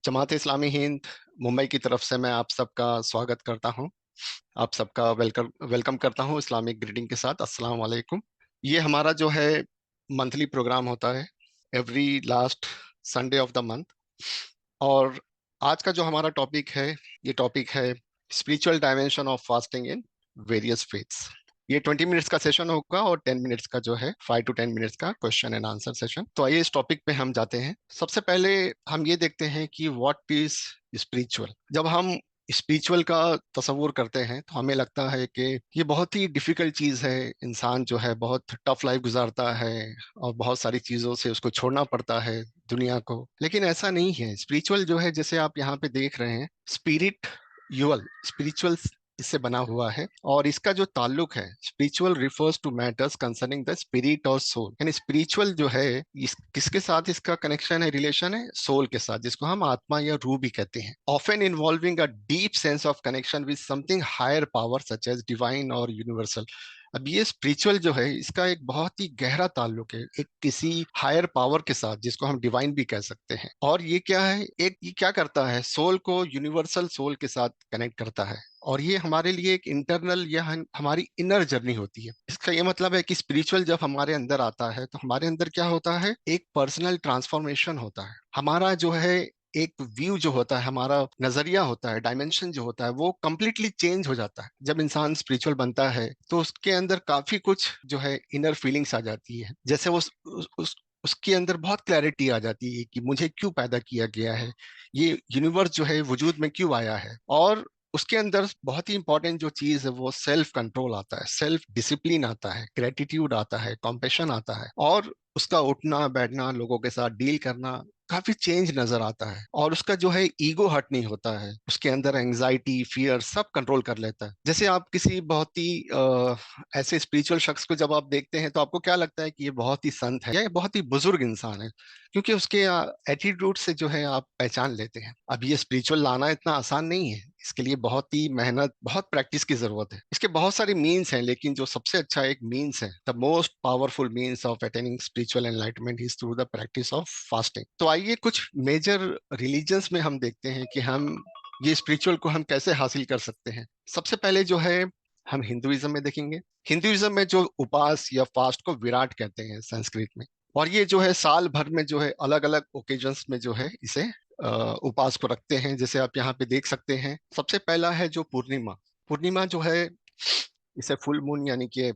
जमात इस्लामी हिंद मुंबई की तरफ से मैं आप सबका स्वागत करता हूं। आप सबका वेलकम वेलकम करता हूं इस्लामिक ग्रीटिंग के साथ। अस्सलाम वालेकुम। ये हमारा जो है मंथली प्रोग्राम होता है every last Sunday off the month. और आज का जो हमारा टॉपिक है, ये टॉपिक है spiritual dimension of fasting in various faiths. ये 20 मिनट्स का सेशन होगा और 10 मिनट्स का जो है 5 to 10 मिनट्स का क्वेश्चन एंड आंसर सेशन। तो आइए इस टॉपिक पे हम जाते हैं। सबसे पहले हम ये देखते हैं कि व्हाट इज स्पिरिचुअल। जब हम स्पिरिचुअल का तस्वुर करते हैं तो हमें लगता है कि ये बहुत ही डिफिकल्ट चीज है। इंसान जो है बहुत टफ लाइफ गुजारता है और बहुत सारी चीजों से उसको छोड़ना पड़ता है दुनिया को। लेकिन ऐसा नहीं है। स्पिरिचुअल जो है, जैसे आप यहाँ पे देख रहे हैं, स्पिरिट युअल स्पिरिचुअल इससे बना हुआ है। और इसका जो ताल्लुक है, spiritual refers to matters concerning the spirit और सोल। यानी स्पिरिचुअल जो है किसके साथ इसका कनेक्शन है, रिलेशन है? सोल के साथ, जिसको हम आत्मा या रूह भी कहते हैं। Often involving a deep sense of connection with something higher power such as divine और यूनिवर्सल। अब ये स्पिरिचुअल जो है, इसका एक बहुत ही गहरा ताल्लुक है एक किसी हायर पावर के साथ, जिसको हम डिवाइन भी कह सकते हैं। और ये क्या है, एक ये क्या करता है, सोल को यूनिवर्सल सोल के साथ कनेक्ट करता है। और ये हमारे लिए एक इंटरनल या हमारी इनर जर्नी होती है। इसका ये मतलब है कि स्पिरिचुअल जब हमारे अंदर आता है तो हमारे अंदर क्या होता है, एक पर्सनल ट्रांसफॉर्मेशन होता है। हमारा जो है एक व्यू जो होता है, हमारा नजरिया होता है, डायमेंशन जो होता है, वो कंप्लीटली चेंज हो जाता है। जब इंसान स्पिरिचुअल बनता है तो उसके अंदर काफी कुछ जो है इनर फीलिंग्स आ जाती है। जैसे वो उसके अंदर बहुत क्लैरिटी आ जाती है कि मुझे क्यों पैदा किया गया है, ये यूनिवर्स जो है वजूद में क्यों आया है। और उसके अंदर बहुत ही इंपॉर्टेंट जो चीज है वो सेल्फ कंट्रोल आता है, सेल्फ डिसिप्लिन आता है, ग्रेटिट्यूड आता है, कॉम्पेशन आता है। और उसका उठना बैठना, लोगों के साथ डील करना काफी चेंज नजर आता है। और उसका जो है ईगो हट नहीं होता है, उसके अंदर एंजाइटी फियर सब कंट्रोल कर लेता है। जैसे आप किसी बहुत ही ऐसे स्पिरिचुअल शख्स को जब आप देखते हैं तो आपको क्या लगता है कि ये बहुत ही संत है या ये बहुत ही बुजुर्ग इंसान है, क्योंकि उसके एटीट्यूड से जो है आप पहचान लेते हैं। अब ये स्पिरिचुअल लाना इतना आसान नहीं है, इसके लिए बहुत ही मेहनत, बहुत प्रैक्टिस की जरूरत है। इसके बहुत सारे मीन्स हैं, लेकिन जो सबसे अच्छा एक मीन्स है, the most powerful means of attaining spiritual enlightenment is through the practice of fasting. तो आइए कुछ मेजर रिलीजन्स में हम देखते हैं कि हम ये स्पिरिचुअल को हम कैसे हासिल कर सकते हैं। सबसे पहले जो है हम हिंदुइज्म में देखेंगे। हिंदुइज्म में जो उपास या फास्ट को विराट कहते हैं संस्कृत में। और ये जो है साल भर में जो है अलग अलग ओकेजन्स में जो है इसे उपास को रखते हैं। जैसे आप यहाँ पे देख सकते हैं, सबसे पहला है जो पूर्णिमा। पूर्णिमा जो है, इसे फुल मून यानी कि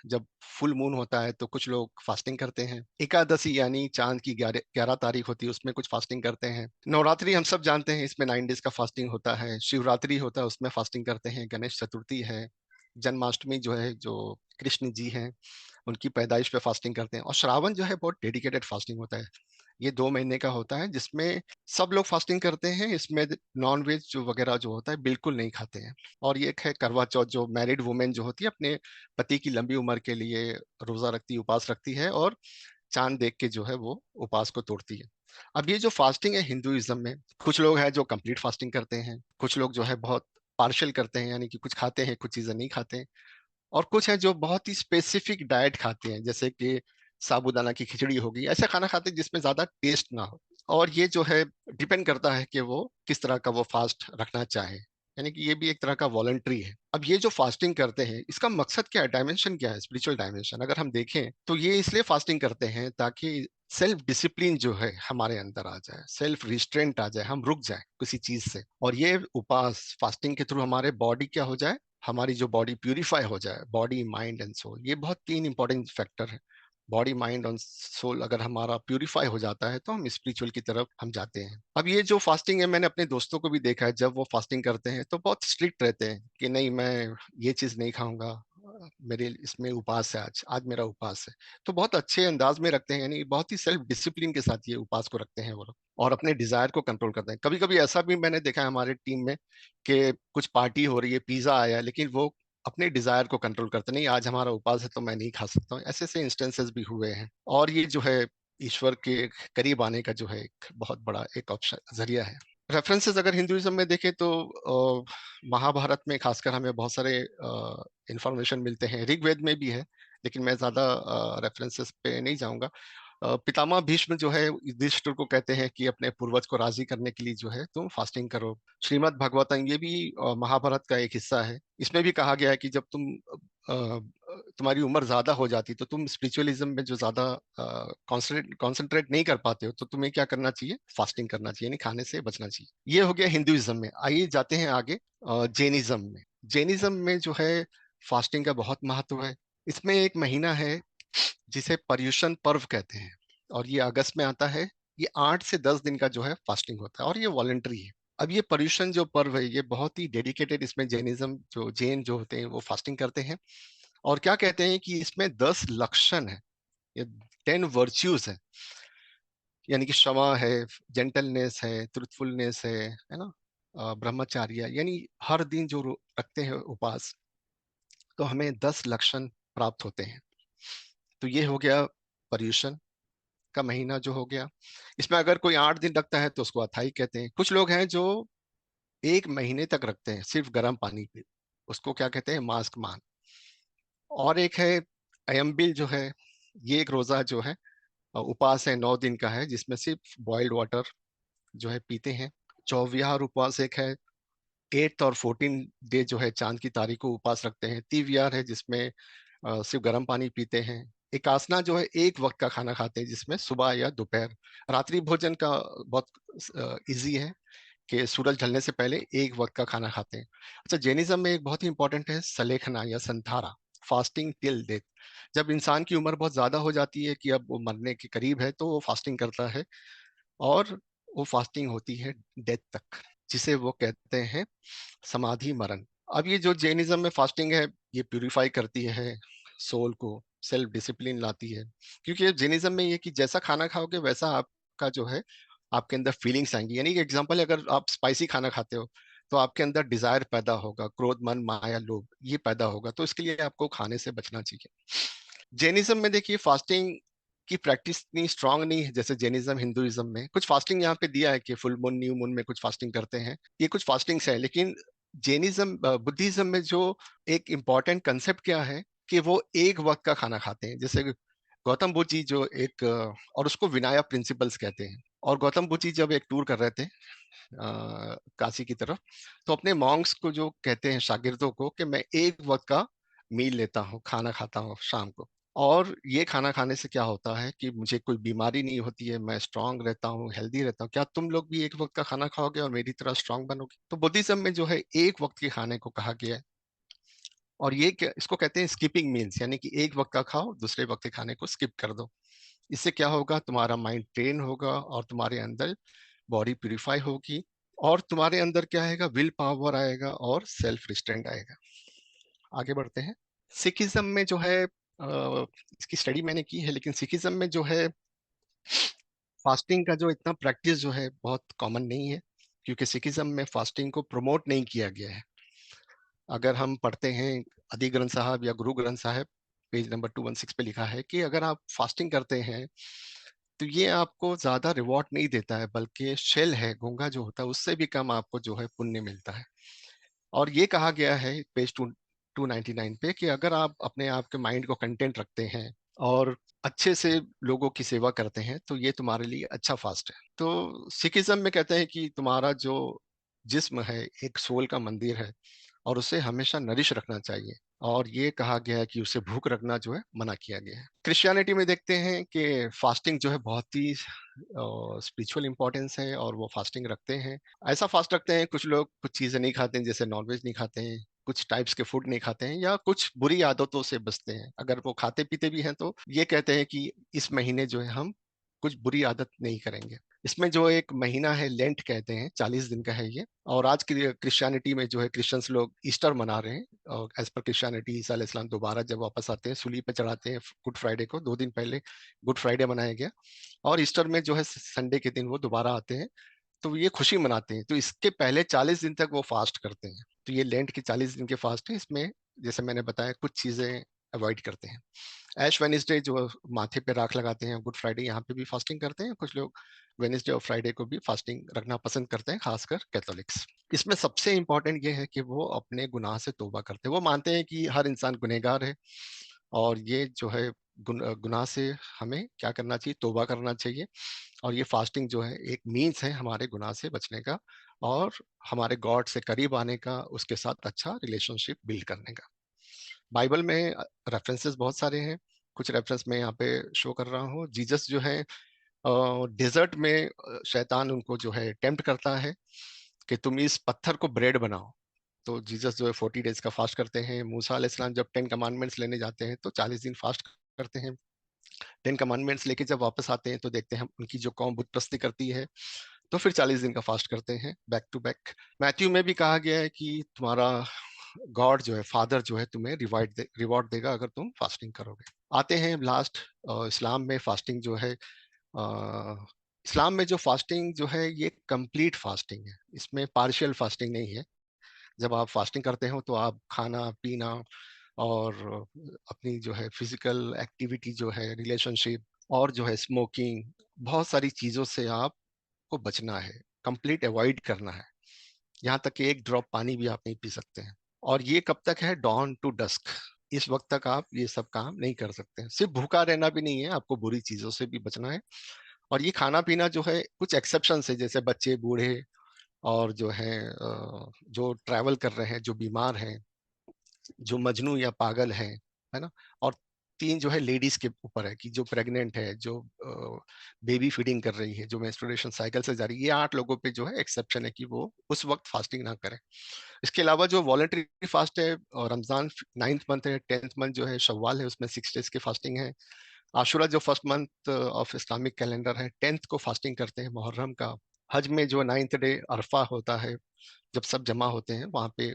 जब फुल मून होता है तो कुछ लोग फास्टिंग करते हैं। एकादशी यानी चांद की 11 तारीख होती है, उसमें कुछ फास्टिंग करते हैं। नवरात्रि हम सब जानते हैं, इसमें 9 डेज का फास्टिंग होता है। शिवरात्रि होता है, उसमें फास्टिंग करते हैं। गणेश चतुर्थी है। जन्माष्टमी जो है, जो कृष्ण जी हैं उनकी पैदाइश पे फास्टिंग करते हैं। और श्रावण जो है बहुत डेडिकेटेड फास्टिंग होता है। ये 2 महीने का होता है जिसमें सब लोग फास्टिंग करते हैं। इसमें नॉन वेज जो वगैरह जो होता है बिल्कुल नहीं खाते हैं। और ये एक है करवा चौथ, जो मैरिड वुमेन जो होती है अपने पति की लंबी उम्र के लिए रोजा रखती है, उपास रखती है और चांद देख के जो है वो उपास को तोड़ती है। अब ये जो फास्टिंग है हिंदुइज्म में, कुछ लोग हैं जो कंप्लीट फास्टिंग करते हैं, कुछ लोग जो है बहुत पार्शियल करते हैं, यानी कि कुछ खाते हैं कुछ चीजें नहीं खाते हैं। और कुछ है जो बहुत ही स्पेसिफिक डाइट खाते हैं, जैसे कि साबूदाना की खिचड़ी होगी, ऐसा खाना खाते हैं जिसमें ज्यादा टेस्ट ना हो। और ये जो है डिपेंड करता है कि वो किस तरह का वो फास्ट रखना चाहे, यानी कि ये भी एक तरह का वॉलंटरी है। अब ये जो फास्टिंग करते हैं, इसका मकसद क्या है, डायमेंशन क्या है, स्पिरिचुअल डायमेंशन अगर हम देखें तो ये इसलिए फास्टिंग करते हैं ताकि सेल्फ डिसिप्लिन जो है हमारे अंदर आ जाए, सेल्फ रिस्ट्रेंट आ जाए, हम रुक जाए किसी चीज से। और ये उपास फास्टिंग के थ्रू हमारे बॉडी क्या हो जाए, हमारी जो बॉडी प्यूरिफाई हो जाए, बॉडी माइंड एंड सोल। ये बहुत 3 इंपॉर्टेंट फैक्टर है। बॉडी माइंड और सोल अगर हमारा प्यूरिफाई हो जाता है तो हम स्पिरिचुअल की तरफ हम जाते हैं। अब ये जो फास्टिंग है, मैंने अपने दोस्तों को भी देखा है, जब वो फास्टिंग करते हैं तो बहुत स्ट्रिक्ट रहते हैं कि नहीं, मैं ये चीज नहीं खाऊंगा, मेरे इसमें उपास है, आज आज मेरा उपास है। तो बहुत अच्छे अंदाज में रखते हैं, यानी बहुत ही सेल्फ डिसिप्लिन के साथ ये उपास को रखते हैं वो लोग। और अपने डिजायर को कंट्रोल करते हैं। कभी कभी ऐसा भी मैंने देखा है हमारे टीम में कि कुछ पार्टी हो रही है, पिज्जा आया, लेकिन वो अपने डिजायर को कंट्रोल करते नहीं, आज हमारा उपास है तो मैं नहीं खा सकता हूँ। ऐसे ऐसे इंस्टेंसेस भी हुए हैं। और ये जो है ईश्वर के करीब आने का जो है एक बहुत बड़ा एक ऑप्शन जरिया है। रेफरेंसेस अगर हिंदुइज्म में देखें तो महाभारत में खासकर हमें बहुत सारे इंफॉर्मेशन मिलते हैं, ऋग्वेद में भी है, लेकिन मैं ज्यादा रेफरेंसेस पे नहीं जाऊंगा। पितामह भीष्म जो है युधिष्ठिर को कहते हैं कि अपने पूर्वज को राजी करने के लिए जो है तुम फास्टिंग करो। श्रीमद् भागवतम ये भी महाभारत का एक हिस्सा है। इसमें भी कहा गया है कि जब तुम्हारी उम्र ज्यादा हो जाती तो तुम स्पिरिचुअलिज्म में जो ज्यादा कॉन्सेंट्रेट नहीं कर पाते हो तो तुम्हें क्या करना चाहिए, फास्टिंग करना चाहिए, यानी खाने से बचना चाहिए। ये हो गया हिंदुइज्म में। आइए जाते हैं आगे जैनिज्म में। जैनिज्म में जो है फास्टिंग का बहुत महत्व है। इसमें एक महीना है जिसे पर्युषण पर्व कहते हैं, और ये अगस्त में आता है। ये 8 से 10 दिन का जो है फास्टिंग होता है और ये वॉलेंट्री है। अब ये पर्युषण जो पर्व है ये बहुत ही डेडिकेटेड, इसमें जैनिज्म जो जैन जो होते हैं वो फास्टिंग करते हैं। और क्या कहते हैं कि इसमें 10 लक्षण है, ये 10 वर्च्यूज है, यानी कि क्षमा है, जेंटलनेस है, ट्रुथफुलनेस है ना, ब्रह्मचार्य, यानी हर दिन जो रखते हैं उपवास तो हमें 10 लक्षण प्राप्त होते हैं। तो ये हो गया पर्युषण का महीना जो हो गया। इसमें अगर कोई 8 दिन रखता है तो उसको अथाई कहते हैं। कुछ लोग हैं जो 1 महीने तक रखते हैं सिर्फ गर्म पानी पे, उसको क्या कहते हैं, मास्क मान। और एक है अयंबिल जो है, ये एक रोजा जो है उपवास है, 9 दिन का है, जिसमें सिर्फ बॉइल्ड वाटर जो है पीते हैं। चौविहार उपवास एक है, 8 और 14 डे जो है चांद की तारीख को उपवास रखते हैं। तीवियार है जिसमें सिर्फ गर्म पानी पीते हैं। एकासना जो है एक वक्त का खाना खाते हैं, जिसमें सुबह या दोपहर, रात्रि भोजन का बहुत इजी है कि सूरज ढलने से पहले एक वक्त का खाना खाते हैं। अच्छा, जैनिज्म में एक बहुत ही इंपॉर्टेंट है सलेखना या संथारा, फास्टिंग टिल डेथ। जब इंसान की उम्र बहुत ज्यादा हो जाती है कि अब वो मरने के करीब है तो वो फास्टिंग करता है, और वो फास्टिंग होती है डेथ तक, जिसे वो कहते हैं समाधि मरण। अब ये जो जैनिज्म में फास्टिंग है ये प्यूरिफाई करती है सोल को, सेल्फ डिसिप्लिन लाती है। क्योंकि जैनिज्म में ये कि जैसा खाना खाओगे वैसा आपका जो है आपके अंदर फीलिंग्स आएंगी। यानी कि एग्जांपल, अगर आप स्पाइसी खाना खाते हो तो आपके अंदर डिजायर पैदा होगा, क्रोध, मन, माया, लोभ ये पैदा होगा, तो इसके लिए आपको खाने से बचना चाहिए। जैनिज्म में देखिए फास्टिंग की प्रैक्टिस इतनी स्ट्रांग नहीं है जैसे जैनिज्म हिंदुइज्म में। कुछ फास्टिंग यहाँ पे दिया है कि फुल मून, न्यू मून में कुछ फास्टिंग करते हैं, ये कुछ फास्टिंग्स है। लेकिन जैनिज्म बुद्धिज्म में जो एक इम्पॉर्टेंट कंसेप्ट क्या है कि वो एक वक्त का खाना खाते हैं। जैसे गौतम बुद्ध जी जो एक और उसको विनाया प्रिंसिपल्स कहते हैं। और गौतम बुद्ध जी जब एक टूर कर रहे थे काशी की तरफ, तो अपने मॉन्क्स को जो कहते हैं शागिर्दों को कि मैं एक वक्त का मील लेता हूँ, खाना खाता हूँ शाम को, और ये खाना खाने से क्या होता है कि मुझे कोई बीमारी नहीं होती है, मैं स्ट्रांग रहता हूँ, हेल्दी रहता हूँ। क्या तुम लोग भी एक वक्त का खाना खाओगे और मेरी तरह स्ट्रांग बनोगे? तो बुद्धिज्म में जो है एक वक्त के खाने को कहा गया है। और ये इसको कहते हैं स्किपिंग मील्स, यानी कि एक वक्त का खाओ, दूसरे वक्त के खाने को स्किप कर दो। इससे क्या होगा, तुम्हारा माइंड ट्रेन होगा और तुम्हारे अंदर बॉडी प्यूरिफाई होगी, और तुम्हारे अंदर क्या आएगा, विल पावर आएगा और सेल्फ रिस्ट्रेंट आएगा। आगे बढ़ते हैं। सिखिज्म में जो है इसकी स्टडी मैंने की है, लेकिन सिखिज्म में जो है फास्टिंग का जो इतना प्रैक्टिस जो है बहुत कॉमन नहीं है, क्योंकि सिखिज्म में फास्टिंग को प्रमोट नहीं किया गया है। अगर हम पढ़ते हैं आदि ग्रंथ साहब या गुरु ग्रंथ साहब, पेज नंबर 216 पे लिखा है कि अगर आप फास्टिंग करते हैं तो ये आपको ज्यादा रिवॉर्ड नहीं देता है, बल्कि शेल है, घोंघा जो होता है, उससे भी कम आपको जो है पुण्य मिलता है। और ये कहा गया है पेज 299 पे कि अगर आप अपने आप के माइंड को कंटेंट रखते हैं और अच्छे से लोगों की सेवा करते हैं तो ये तुम्हारे लिए अच्छा फास्ट है। तो सिखिज्म में कहते हैं कि तुम्हारा जो जिस्म है एक सोल का मंदिर है, और उसे हमेशा नरिश रखना चाहिए, और ये कहा गया है कि उसे भूख रखना जो है मना किया गया है। क्रिश्चियनिटी में देखते हैं कि फास्टिंग जो है बहुत ही स्पिरिचुअल इंपॉर्टेंस है, और वो फास्टिंग रखते हैं। ऐसा फास्ट रखते हैं, कुछ लोग कुछ चीजें नहीं खाते हैं, जैसे नॉनवेज नहीं खाते हैं, कुछ टाइप्स के फूड नहीं खाते हैं, या कुछ बुरी आदतों से बचते हैं। अगर वो खाते पीते भी हैं तो ये कहते हैं कि इस महीने जो है हम कुछ बुरी आदत नहीं करेंगे। इसमें जो एक महीना है लेंट कहते हैं, 40 दिन का है ये। और आज की क्रिश्चियनिटी में जो है क्रिश्चियंस लोग ईस्टर मना रहे हैं, और एज पर क्रिश्चियनिटी ईसा अलैहिस्सलाम दोबारा जब वापस आते हैं सूली पे चढ़ाते हैं गुड फ्राइडे को, 2 दिन पहले गुड फ्राइडे मनाया गया, और ईस्टर में जो है संडे के दिन वो दोबारा आते हैं, तो ये खुशी मनाते हैं। तो इसके पहले 40 दिन तक वो फास्ट करते हैं। तो ये लेंट के 40 दिन के फास्ट है। इसमें जैसे मैंने बताया कुछ चीजें अवॉइड करते हैं। ऐश वेनिसडे जो माथे पे राख लगाते हैं, गुड फ्राइडे यहाँ पे भी फास्टिंग करते हैं। कुछ लोग वेनिसडे और फ्राइडे को भी फास्टिंग रखना पसंद करते हैं, खासकर कैथोलिक्स। इसमें सबसे इंपॉर्टेंट ये है कि वो अपने गुनाह से तौबा करते हैं। वो मानते हैं कि हर इंसान गुनहगार है, और ये जो है गुनाह से हमें क्या करना चाहिए, तौबा करना चाहिए। और ये फास्टिंग जो है एक मीन्स है हमारे गुनाह से बचने का और हमारे गॉड से करीब आने का, उसके साथ अच्छा रिलेशनशिप बिल्ड करने का। बाइबल में रेफरेंसेस बहुत सारे हैं। कुछ रेफरेंस मैं यहाँ पे शो कर रहा हूँ। जीसस जो है डेजर्ट में शैतान उनको जो है टेम्प्ट करता है कि तुम इस पत्थर को ब्रेड बनाओ। तो जीसस जो है 40 डेज का फास्ट करते हैं। मूसा अलैहिस्सलाम जब 10 कमांडमेंट्स लेने जाते हैं तो 40 दिन फास्ट करते हैं। 10 कमांडमेंट्स लेके जब वापस आते हैं तो देखते हैं उनकी जो कौम बुत प्रस्ती करती है, तो फिर 40 दिन का फास्ट करते हैं बैक टू बैक। मैथ्यू में भी कहा गया है कि तुम्हारा गॉड जो है, फादर जो है, तुम्हें रिवॉर्ड देगा अगर तुम फास्टिंग करोगे। आते हैं लास्ट, इस्लाम में फास्टिंग जो है, इस्लाम में जो फास्टिंग जो है ये कंप्लीट फास्टिंग है, इसमें पार्शियल फास्टिंग नहीं है। जब आप फास्टिंग करते हो तो आप खाना पीना और अपनी जो है फिजिकल एक्टिविटी जो है, रिलेशनशिप और जो है स्मोकिंग, बहुत सारी चीजों से आपको बचना है, कंप्लीट अवॉइड करना है। यहाँ तक कि एक ड्रॉप पानी भी आप नहीं पी सकते हैं। और ये कब तक है? Dawn to dusk. इस वक्त तक आप ये सब काम नहीं कर सकते हैं। सिर्फ भूखा रहना भी नहीं है, आपको बुरी चीजों से भी बचना है। और ये खाना पीना जो है कुछ एक्सेप्शन है, जैसे बच्चे, बूढ़े और जो है जो ट्रैवल कर रहे हैं, जो बीमार हैं, जो मजनू या पागल है ना। और तीन जो है लेडीज के ऊपर है कि जो प्रेग्नेंट है, जो बेबी फीडिंग कर रही है, जो मेंस्ट्रुएशन साइकिल से जा रही है, ये 8 लोगों पे जो है एक्सेप्शन है कि वो उस वक्त फास्टिंग ना करें। इसके अलावा जो वॉलेंट्री फास्ट है, और रमजान 9th मंथ है, 10th मंथ जो है शव्वाल है, उसमें 6 डेज की फास्टिंग है। आशुरा जो first month of Islamic calendar है, 10th को फास्टिंग करते हैं मुहर्रम का। हज में जो 9th डे अरफा होता है, जब सब जमा होते हैं वहां पे,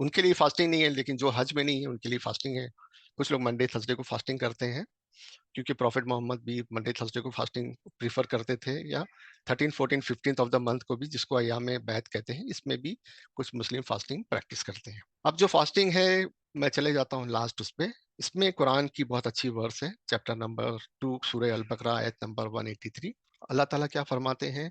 उनके लिए फास्टिंग नहीं है, लेकिन जो हज में नहीं है उनके लिए फास्टिंग है। कुछ लोग मंडे थर्सडे को फास्टिंग करते हैं, क्योंकि प्रॉफिट मोहम्मद भी मंडे थर्सडे को फास्टिंग प्रीफर करते थे। या 13, 14, 15 ऑफ द मंथ को भी, जिसको अय्याम बैत कहते हैं, इसमें भी कुछ मुस्लिम फास्टिंग प्रैक्टिस करते हैं। अब जो फास्टिंग है, मैं चले जाता हूँ लास्ट उस पे। इसमें कुरान की बहुत अच्छी वर्स है, चैप्टर नंबर 2 सूरह अल बकरा आयत नंबर 183। अल्लाह ताला क्या फरमाते हैं?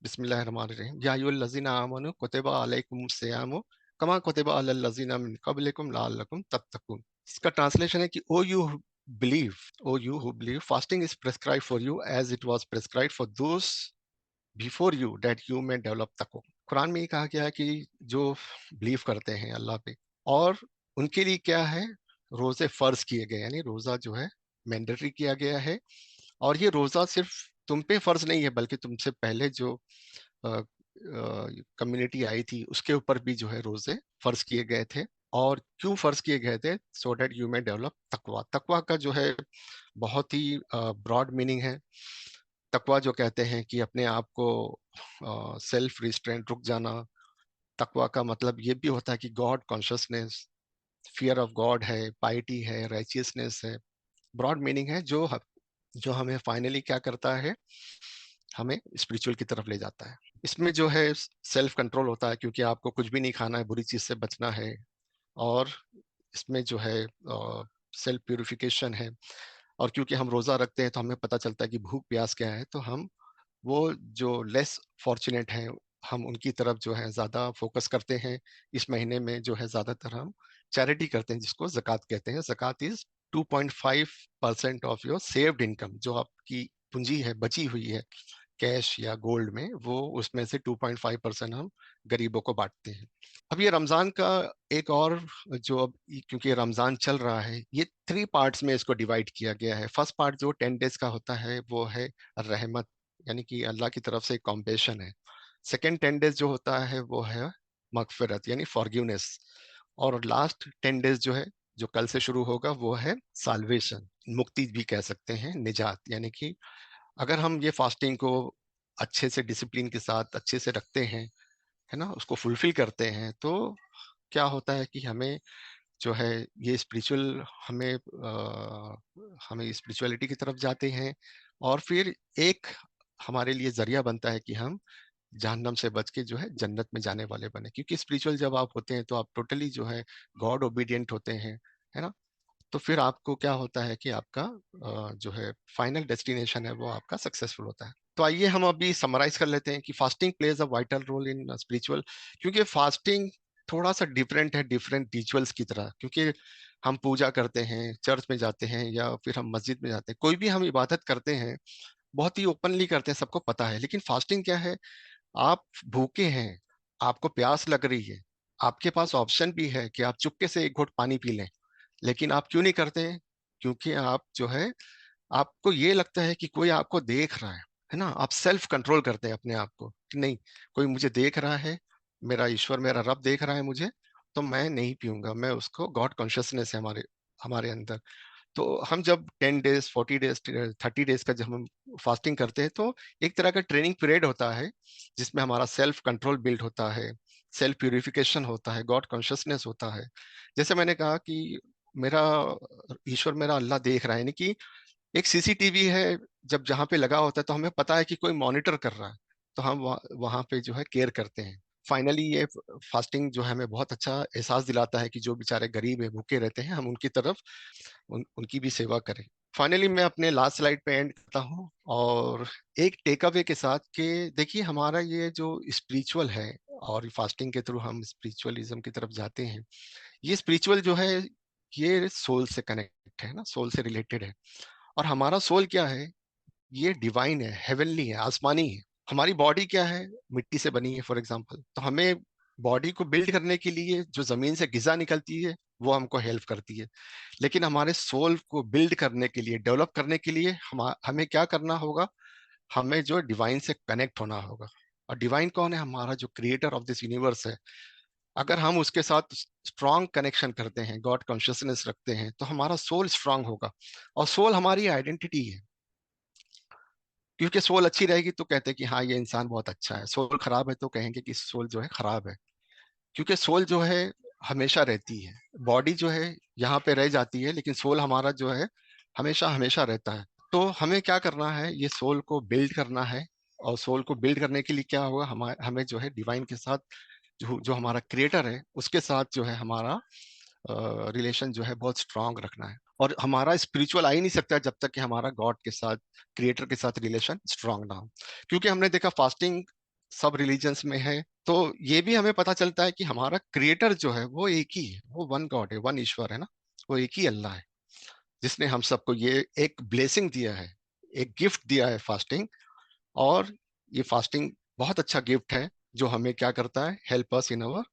बिस्मिल्लाहिर्रहमानिर्रहीम, या अय्युहल्लज़ीना आमनू कुतिबा अलैकुमुस सियामु कमा कुतिबा अलल लज़ीना मिन क़ब्लिकुम लअल्लकुम तत्तकून। इसका ट्रांसलेशन है कि ओ you believe, O you who believe, fasting is prescribed for you as it was prescribed for those before you, that you may develop taqwa। Quran में ये कहा गया है कि जो बिलीव करते हैं अल्लाह पे, और उनके लिए क्या है, रोजे फर्ज किए गए, यानी रोजा जो है मैंडेटरी किया गया है। और ये रोजा सिर्फ तुम पे फर्ज नहीं है, बल्कि तुमसे पहले जो कम्युनिटी आई थी उसके ऊपर भी जो है रोजे फर्ज किए गए थे। और क्यों फर्ज किए गए थे? सो डेट यू मे डेवलप तकवा। तकवा का जो है बहुत ही ब्रॉड मीनिंग है। तकवा जो कहते हैं कि अपने आप को सेल्फ रिस्ट्रेंट, रुक जाना। तकवा का मतलब ये भी होता है कि God consciousness, fear of God है, पाइटी है, राइचियसनेस है। ब्रॉड मीनिंग है जो हमें फाइनली क्या करता है, हमें स्पिरिचुअल की तरफ ले जाता है। इसमें जो है सेल्फ कंट्रोल होता है, क्योंकि आपको कुछ भी नहीं खाना है, बुरी चीज से बचना है। और इसमें जो है सेल्फ प्यूरिफिकेशन है। और क्योंकि हम रोजा रखते हैं तो हमें पता चलता है कि भूख प्यास क्या है, तो हम वो जो लेस फॉर्चुनेट हैं, हम उनकी तरफ जो है ज्यादा फोकस करते हैं। इस महीने में जो है ज्यादातर हम चैरिटी करते हैं, जिसको ज़कात कहते हैं। ज़कात is 2.5% of your saved income. जो आपकी पूंजी है, बची हुई है कैश या गोल्ड में, वो उसमें से 2.5% हम गरीबों को बांटते हैं। अब ये रमजान का एक और, जो अब क्योंकि रमजान चल रहा है, ये 3 पार्ट्स में इसको डिवाइड किया गया है। फर्स्ट पार्ट जो 10 डेज का होता है वो है रहमत, यानी कि अल्लाह की तरफ से कॉम्पेशन है। सेकेंड 10 डेज जो होता है वो है मगफिरत, यानी फॉरगिवनेस। और लास्ट 10 डेज जो है, जो कल से शुरू होगा, वो है साल्वेशन, मुक्ति भी कह सकते हैं, निजात। यानी कि अगर हम ये फास्टिंग को अच्छे से डिसिप्लिन के साथ अच्छे से रखते हैं, है ना, उसको फुलफिल करते हैं, तो क्या होता है कि हमें जो है ये स्पिरिचुअल, हमें स्पिरिचुअलिटी की तरफ जाते हैं। और फिर एक हमारे लिए जरिया बनता है कि हम जहन्नम से बच के जो है जन्नत में जाने वाले बने। क्योंकि स्पिरिचुअल जब आप होते हैं तो आप टोटली जो है गॉड ओबीडियंट होते हैं, है ना। तो फिर आपको क्या होता है कि आपका जो है फाइनल डेस्टिनेशन है वो आपका सक्सेसफुल होता है। तो आइए हम अभी समराइज कर लेते हैं कि fasting plays a vital role in spiritual. क्योंकि फास्टिंग थोड़ा सा डिफरेंट है डिफरेंट रिचुअल्स की तरह, क्योंकि हम पूजा करते हैं, चर्च में जाते हैं या फिर हम मस्जिद में जाते हैं, कोई भी हम इबादत करते हैं बहुत ही ओपनली करते हैं, सबको पता है। लेकिन फास्टिंग क्या है? आप भूखे हैं, आपको प्यास लग रही है, आपके पास ऑप्शन भी है कि आप चुपके से एक घुट पानी पी लें, लेकिन आप क्यों नहीं करते? क्योंकि आप जो है, आपको ये लगता है कि कोई आपको देख रहा है ना। आप सेल्फ कंट्रोल करते हैं अपने आप को कि नहीं, कोई मुझे देख रहा है, मेरा ईश्वर मेरा रब देख रहा है मुझे, तो मैं नहीं पीऊंगा। मैं उसको, गॉड कॉन्शियसनेस है हमारे हमारे अंदर। तो हम जब 10 डेज 40 डेज 30 डेज का जब हम फास्टिंग करते हैं, तो एक तरह का ट्रेनिंग पीरियड होता है जिसमें हमारा सेल्फ कंट्रोल बिल्ड होता है, सेल्फ प्यूरिफिकेशन होता है, गॉड कॉन्शियसनेस होता है। जैसे मैंने कहा कि मेरा ईश्वर मेरा अल्लाह देख रहा है, यानी कि एक सीसीटीवी है, जब जहाँ पे लगा होता है तो हमें पता है कि कोई मॉनिटर कर रहा है, तो हम वहाँ पे जो है केयर करते हैं। फाइनली ये फास्टिंग जो है हमें बहुत अच्छा एहसास दिलाता है कि जो बेचारे गरीब है, भूखे रहते हैं, हम उनकी तरफ उनकी भी सेवा करें। फाइनली मैं अपने लास्ट स्लाइड पे एंड करता हूँ, और एक टेक अवे के साथ कि देखिए हमारा ये जो स्पिरिचुअल है, और फास्टिंग के थ्रू हम स्पिरिचुअलिज्म की तरफ जाते हैं, ये स्पिरिचुअल जो है ये सोल से कनेक्ट है ना, सोल से रिलेटेड है। और हमारा सोल क्या है? ये डिवाइन है, हेवनली है, आसमानी है। हमारी बॉडी क्या है? मिट्टी से बनी है फॉर एग्जांपल। तो हमें बॉडी को बिल्ड करने के लिए जो जमीन से गिजा निकलती है वो हमको हेल्प करती है, लेकिन हमारे सोल को बिल्ड करने के लिए, डेवलप करने के लिए हमें क्या करना होगा? हमें जो डिवाइन से कनेक्ट होना होगा। और डिवाइन कौन है? हमारा जो क्रिएटर ऑफ दिस यूनिवर्स है। अगर हम उसके साथ स्ट्रांग कनेक्शन करते हैं, गॉड कॉन्शियसनेस रखते हैं, तो हमारा सोल स्ट्रांग होगा। और सोल हमारी आइडेंटिटी है, क्योंकि सोल अच्छी रहेगी तो कहते हैं कि हाँ ये इंसान बहुत अच्छा है, सोल खराब है तो कहेंगे कि सोल जो है खराब है। क्योंकि सोल जो है हमेशा रहती है, बॉडी जो है यहाँ पे रह जाती है, लेकिन सोल हमारा जो है हमेशा हमेशा रहता है। तो हमें क्या करना है? ये सोल को बिल्ड करना है। और सोल को बिल्ड करने के लिए क्या होगा? हमें जो है डिवाइन के साथ, जो हमारा क्रिएटर है उसके साथ जो है हमारा रिलेशन जो है बहुत स्ट्रांग रखना है। और हमारा स्पिरिचुअल आ ही नहीं सकता जब तक कि हमारा गॉड के साथ, क्रिएटर के साथ रिलेशन स्ट्रांग ना हो। क्योंकि हमने देखा फास्टिंग सब रिलीजन्स में है, तो ये भी हमें पता चलता है कि हमारा क्रिएटर जो है वो एक ही है, वो वन गॉड है, वन ईश्वर है ना, वो एक ही अल्लाह है, जिसने हम सबको ये एक ब्लेसिंग दिया है, एक गिफ्ट दिया है फास्टिंग। और ये फास्टिंग बहुत अच्छा गिफ्ट है, जो हमें क्या करता है? हेल्प अस इन अवर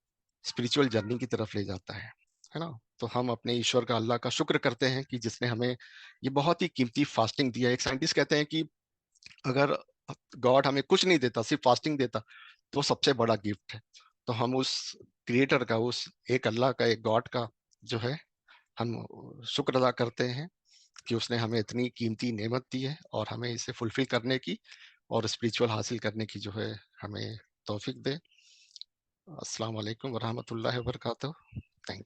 स्पिरिचुअल जर्नी की तरफ ले जाता है ना। तो हम अपने ईश्वर का, अल्लाह का शुक्र करते हैं कि जिसने हमें ये बहुत ही कीमती फास्टिंग दिया है। एक साइंटिस्ट कहते हैं कि अगर गॉड हमें कुछ नहीं देता, सिर्फ फास्टिंग देता, तो सबसे बड़ा गिफ्ट है। तो हम उस क्रिएटर का, उस एक अल्लाह का, एक गॉड का जो है, हम शुक्र अदा करते हैं कि उसने हमें इतनी कीमती नेमत दी है, और हमें इसे फुलफिल करने की और स्पिरिचुअल हासिल करने की जो है हमें तौफीक दे। अस्सलाम वालेकुम वरहमतुल्लाहि वबरकातुहू। Thank you.